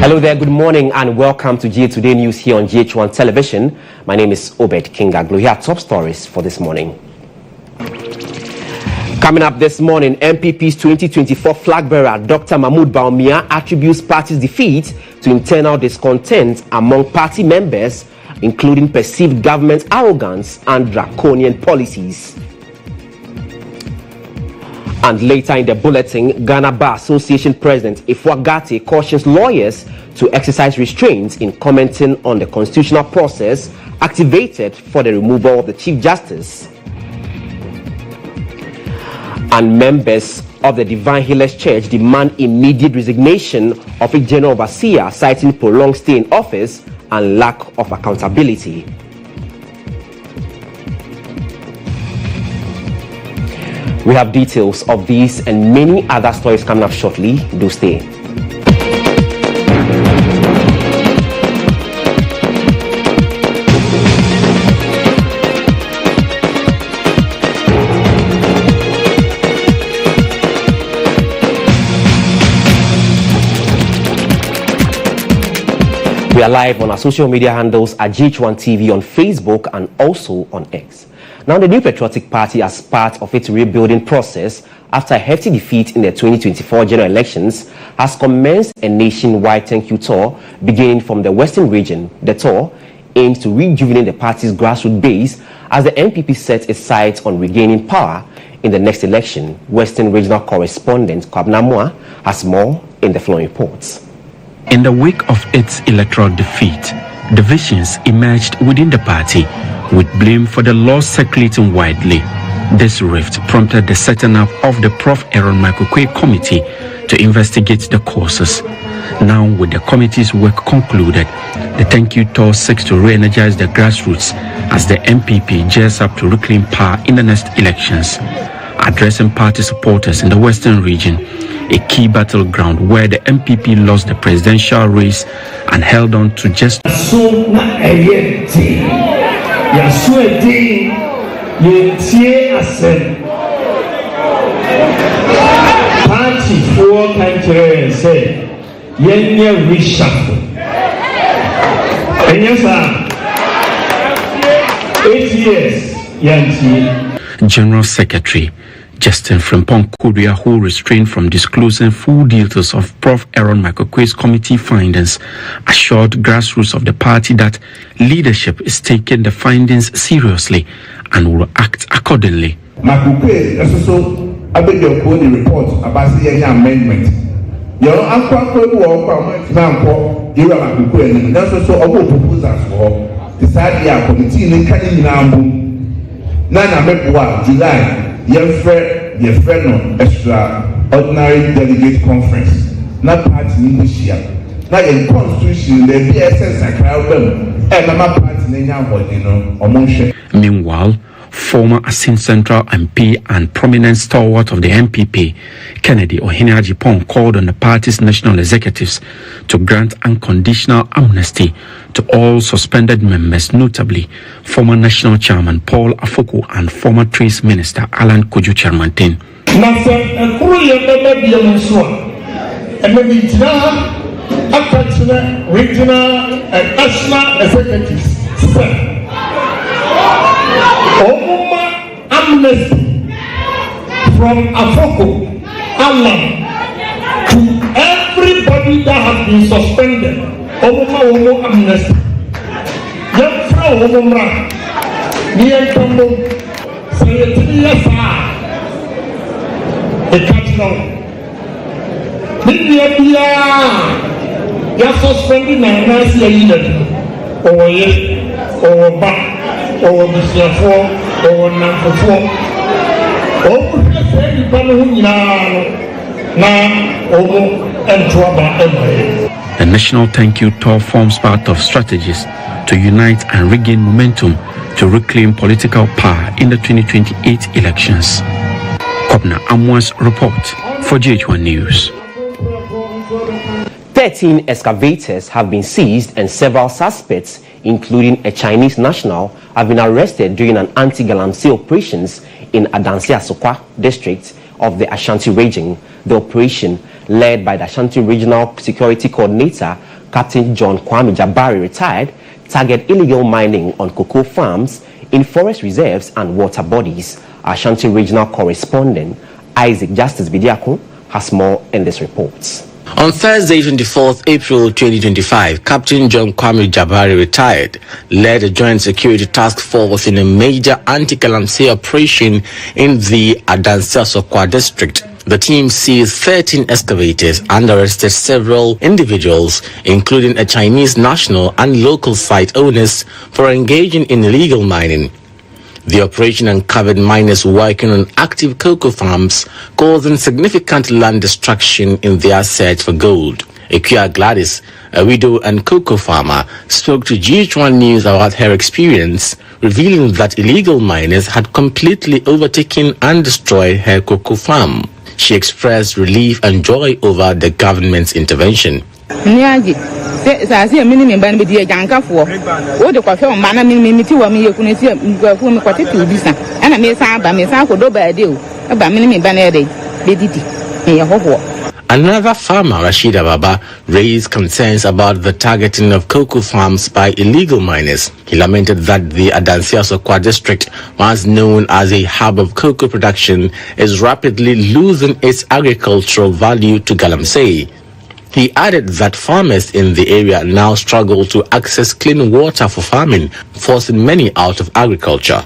Hello there, good morning and welcome to GA Today News here on GHOne Television. My name is Obed Gaglo. Here are top stories for this morning. Coming up this morning, MPP's 2024 flag bearer Dr. Mahmoud Bawumia attributes party's defeat to internal discontent among party members, including perceived government arrogance and draconian policies. And later in the bulletin, Ghana Bar Association President Ifwagati cautions lawyers to exercise restraints in commenting on the constitutional process activated for the removal of the Chief Justice. And members of the Divine Healers Church demand immediate resignation of its general overseer, citing prolonged stay in office and lack of accountability. We have details of these and many other stories coming up shortly. Do stay. We are live on our social media handles at GHOne TV on Facebook and also on X. Now, the New Patriotic Party, as part of its rebuilding process after a hefty defeat in the 2024 general elections, has commenced a nationwide thank you tour beginning from the Western region. The tour aims to rejuvenate the party's grassroots base as the NPP sets its sights on regaining power in the next election. Western regional correspondent Kwabena Moa has more in the following reports. In the wake of its electoral defeat, divisions emerged within the party, with blame for the loss circulating widely. This rift prompted the setting up of the Prof. Aaron Makukwe Committee to investigate the causes. Now, with the committee's work concluded, the thank you tour seeks to re-energize the grassroots as the MPP gears up to reclaim power in the next elections. Addressing party supporters in the Western region, a key battleground where the MPP lost the presidential race and held on to just party for country say yenye reshuffle and yes sir 8 years yanti. General Secretary Justin Frimpong Kuria, who restrained from disclosing full details of Prof. Aaron Makukwe's committee findings, assured grassroots of the party that leadership is taking the findings seriously and will act accordingly. Makukwe also abeg your GHOne report about the amendment. Your uncle give Makukwe and that's also our proposals for decide the committee in the Nana Mepwa July. Your friend extraordinary delegate conference. Not party this year. Now in constitution, the BSS crowd and my party Meanwhile, former Asin Central MP and prominent stalwart of the MPP, Kennedy Ohene-Ajipong, called on the party's national executives to grant unconditional amnesty to all suspended members, notably former national chairman Paul Afoko and former Trade Minister Alan Kojo Charmantin. Regional and national executives amnesty from Afoko, Alan, to everybody that has been suspended. Amnesty. Young Frau Homra, near Tombo, say 3 years a catch now. You're suspending a nice leader, or yes, or back, or Mr. or number 4. The national thank you tour forms part of strategies to unite and regain momentum to reclaim political power in the 2028 elections. Kwabena Amua's report for GHOne News. 13 excavators have been seized and several suspects, including a Chinese national, have been arrested during an anti-galamsey operations in Adansi-Asokwa district of the Ashanti region. The operation, led by the Ashanti Regional Security Coordinator, Captain John Kwame Jabari, retired, target illegal mining on cocoa farms in forest reserves and water bodies. Ashanti Regional Correspondent Isaac Justice Bidiako has more in this report. On Thursday, 24th April 2025, Captain John Kwame Jabari, retired, led a joint security task force in a major anti-galamsey operation in the Adansia-Sokwa district. The team seized 13 excavators and arrested several individuals, including a Chinese national and local site owners, for engaging in illegal mining. The operation uncovered miners working on active cocoa farms, causing significant land destruction in their search for gold. Ekia Gladys, a widow and cocoa farmer, spoke to GHOne News about her experience, revealing that illegal miners had completely overtaken and destroyed her cocoa farm. She expressed relief and joy over the government's intervention. Another farmer, Rashida Baba, raised concerns about the targeting of cocoa farms by illegal miners. He lamented that the Adansia-Sokwa district, once known as a hub of cocoa production, is rapidly losing its agricultural value to galamsey. He added that farmers in the area now struggle to access clean water for farming, forcing many out of agriculture.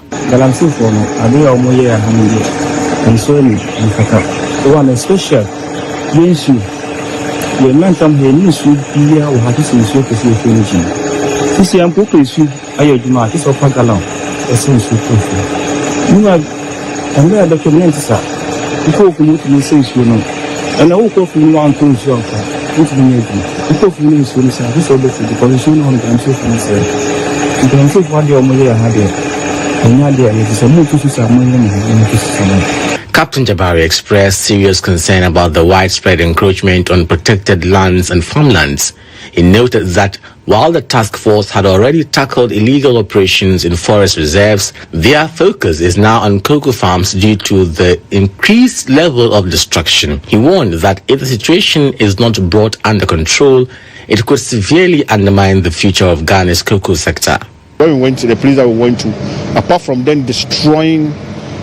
Captain Jabari expressed serious concern about the widespread encroachment on protected lands and farmlands. He noted that while the task force had already tackled illegal operations in forest reserves, their focus is now on cocoa farms due to the increased level of destruction. He warned that if the situation is not brought under control, it could severely undermine the future of Ghana's cocoa sector. When we went to the place that we went to, apart from them destroying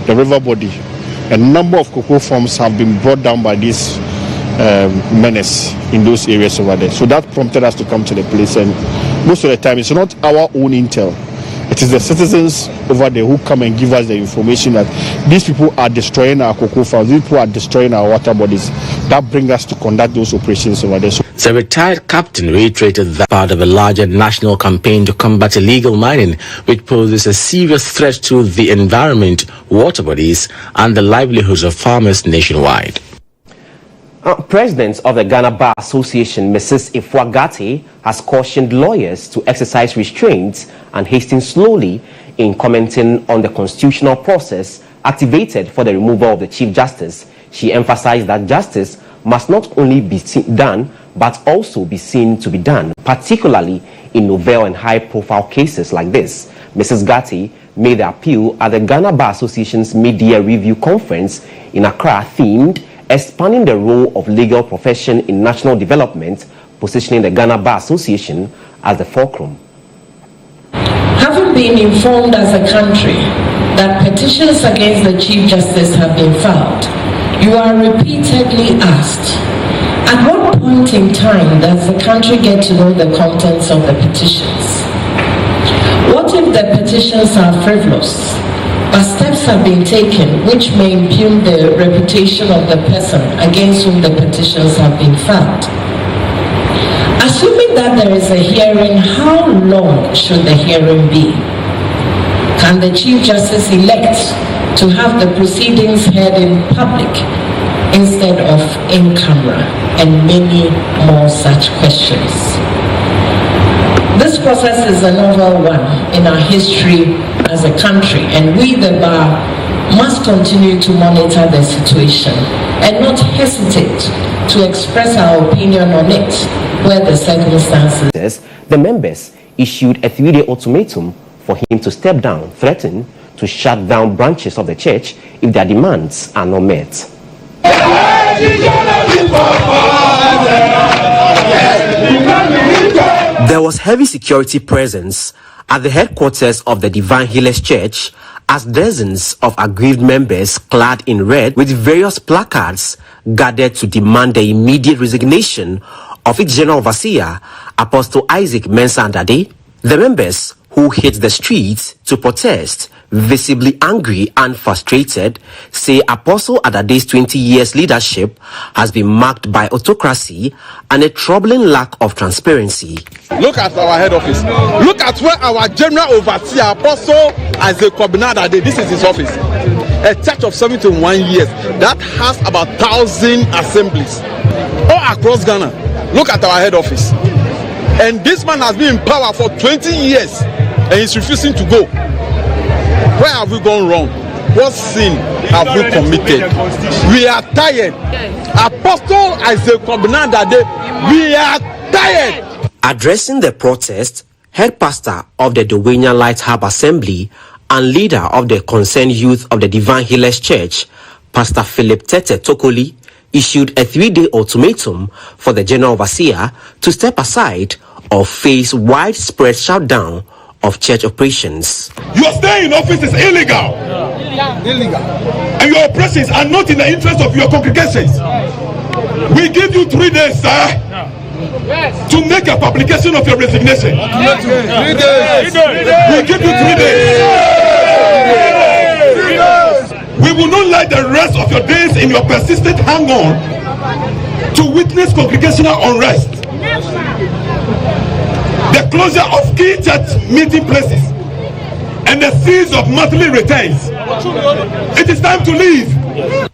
the river body, a number of cocoa farms have been brought down by these menace in those areas over there. So that prompted us to come to the place, and most of the time it's not our own intel. It is the citizens over there who come and give us the information that these people are destroying our cocoa farms, these people are destroying our water bodies. That brings us to conduct those operations over there. The retired captain reiterated that part of a larger national campaign to combat illegal mining, which poses a serious threat to the environment, water bodies, and the livelihoods of farmers nationwide. President of the Ghana Bar Association, Mrs. Ifua Gatti, has cautioned lawyers to exercise restraint and hasten slowly in commenting on the constitutional process activated for the removal of the Chief Justice. She emphasized that justice must not only be done, but also be seen to be done, particularly in novel and high-profile cases like this. Mrs. Gatti made the appeal at the Ghana Bar Association's Media Review Conference in Accra, themed expanding the role of legal profession in national development, positioning the Ghana Bar Association as the fulcrum. Having been informed as a country that petitions against the Chief Justice have been filed, you are repeatedly asked, at what point in time does the country get to know the contents of the petitions? What if the petitions are frivolous, but steps have been taken which may impugn the reputation of the person against whom the petitions have been filed? Assuming that there is a hearing, how long should the hearing be? Can the Chief Justice elect to have the proceedings heard in public instead of in camera, and many more such questions? This process is a novel one in our history as a country, and we, the bar, must continue to monitor the situation and not hesitate to express our opinion on it where the circumstances. The members issued a 3-day ultimatum for him to step down, threatening to shut down branches of the church if their demands are not met. Yes, There was heavy security presence at the headquarters of the Divine Healers Church as dozens of aggrieved members clad in red with various placards gathered to demand the immediate resignation of its general overseer, Apostle Isaac Mensah Adade. The members, who hit the streets to protest, visibly angry and frustrated, say Apostle Adade's 20 years leadership has been marked by autocracy and a troubling lack of transparency. Look at our head office. Look at where our general overseer, Apostle Isaac Adade, this is his office. A church of 71 years that has about 1,000 assemblies all across Ghana. Look at our head office. And this man has been in power for 20 years and he's refusing to go. Where have we gone wrong? What sin have we committed? We are tired. Apostle Isaac Adade, we are tired. Addressing the protest, head pastor of the Dowenya Light Hub Assembly and leader of the concerned youth of the Divine Healers Church, Pastor Philip Tete Tokoli, issued a 3-day ultimatum for the general overseer to step aside or face widespread shutdown of church operations. Your stay in office is illegal. Illegal. And your operations are not in the interest of your congregations. We give you 3 days, sir, to make a publication of your resignation. 3 days. We give you 3 days. We will not let the rest of your days in your persistent hang-on to witness congregational unrest, the closure of key church meeting places, and the cease of monthly returns. It is time to leave.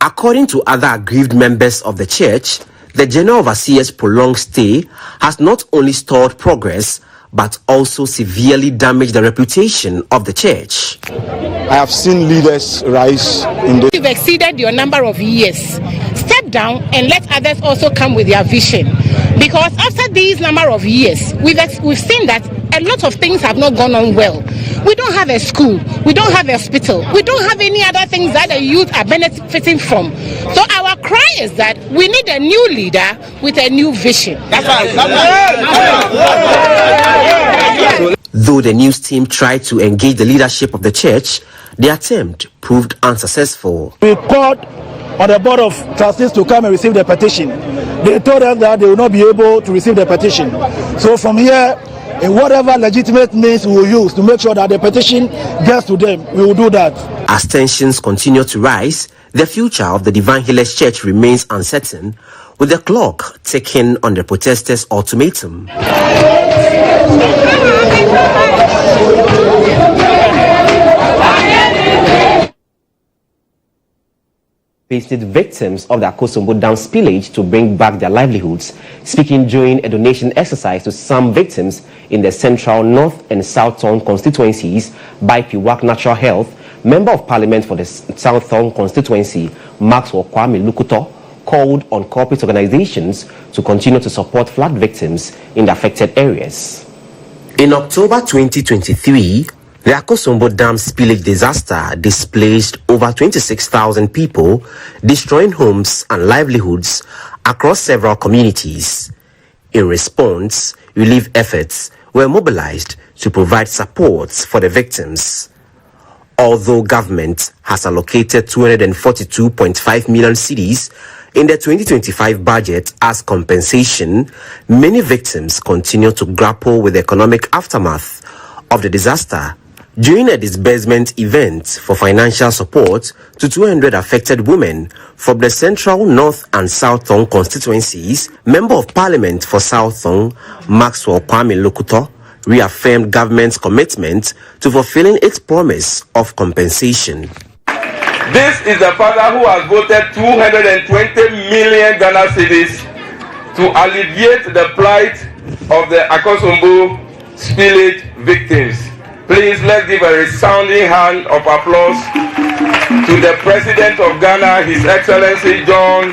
According to other aggrieved members of the church, the general overseer's prolonged stay has not only stalled progress but also severely damaged the reputation of the church. I have seen leaders rise in the... You've exceeded your number of years. Step down and let others also come with their vision. Because after these number of years, we've seen that a lot of things have not gone on well. We don't have a school, we don't have a hospital, we don't have any other things that the youth are benefiting from. So our cry is that we need a new leader with a new vision. That's right. Though the news team tried to engage the leadership of the church, the attempt proved unsuccessful. We called on the board of trustees to come and receive the petition. They told us that they will not be able to receive the petition. So from here, in whatever legitimate means we will use to make sure that the petition gets to them, we will do that. As tensions continue to rise, the future of the Divine Healers Church remains uncertain, with the clock ticking on the protesters' ultimatum. Visited victims of the Akosombo Dam spillage to bring back their livelihoods, speaking during a donation exercise to some victims in the Central, North and South Tongue constituencies by Piwak Natural Health. Member of Parliament for the South Tongue constituency, Maxwell Kwame Lukuto, called on corporate organizations to continue to support flood victims in the affected areas. In October 2023, the Akosombo Dam spillage disaster displaced over 26,000 people, destroying homes and livelihoods across several communities. In response, relief efforts were mobilized to provide support for the victims. Although government has allocated 242.5 million cedis in the 2025 budget as compensation, many victims continue to grapple with the economic aftermath of the disaster. During a disbursement event for financial support to 200 affected women from the Central, North and South Tongue constituencies, Member of Parliament for South Tongue, Maxwell Kwame Lukuto, reaffirmed government's commitment to fulfilling its promise of compensation. This is the father who has voted 220 million Ghana cedis to alleviate the plight of the Akosombo spillage victims. Please, let's give a resounding hand of applause to the President of Ghana, His Excellency John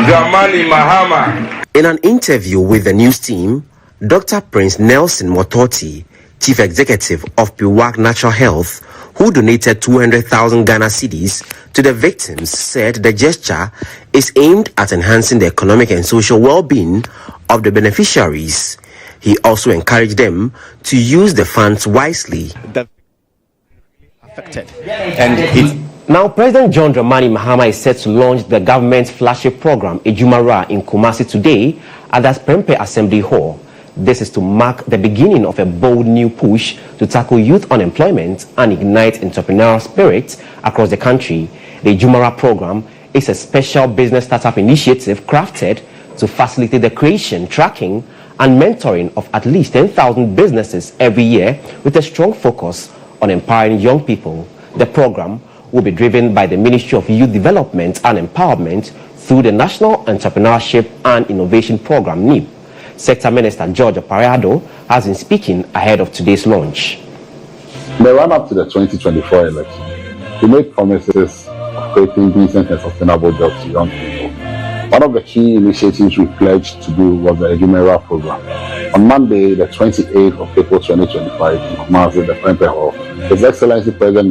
Dramani Mahama. In an interview with the news team, Dr. Prince Nelson Mototi, Chief Executive of Piwak Natural Health, who donated 200,000 Ghana cedis to the victims, said the gesture is aimed at enhancing the economic and social well-being of the beneficiaries. He also encouraged them to use the funds wisely. Now, President John Dramani Mahama is set to launch the government's flagship program, GHOne, in Kumasi today at the Prempeh Assembly Hall. This is to mark the beginning of a bold new push to tackle youth unemployment and ignite entrepreneurial spirit across the country. The GHOne program is a special business startup initiative crafted to facilitate the creation, tracking, and mentoring of at least 10,000 businesses every year with a strong focus on empowering young people. The program will be driven by the Ministry of Youth Development and Empowerment through the National Entrepreneurship and Innovation Program, NEP. Sector Minister George Aparado has been speaking ahead of today's launch. In the run-up to the 2024 election, we made promises of creating decent and sustainable jobs to young people. One of the key initiatives we pledged to do was the GHOne program. On Monday, the 28th of April 2025, in Kumasi, the Prempeh Hall, His Excellency President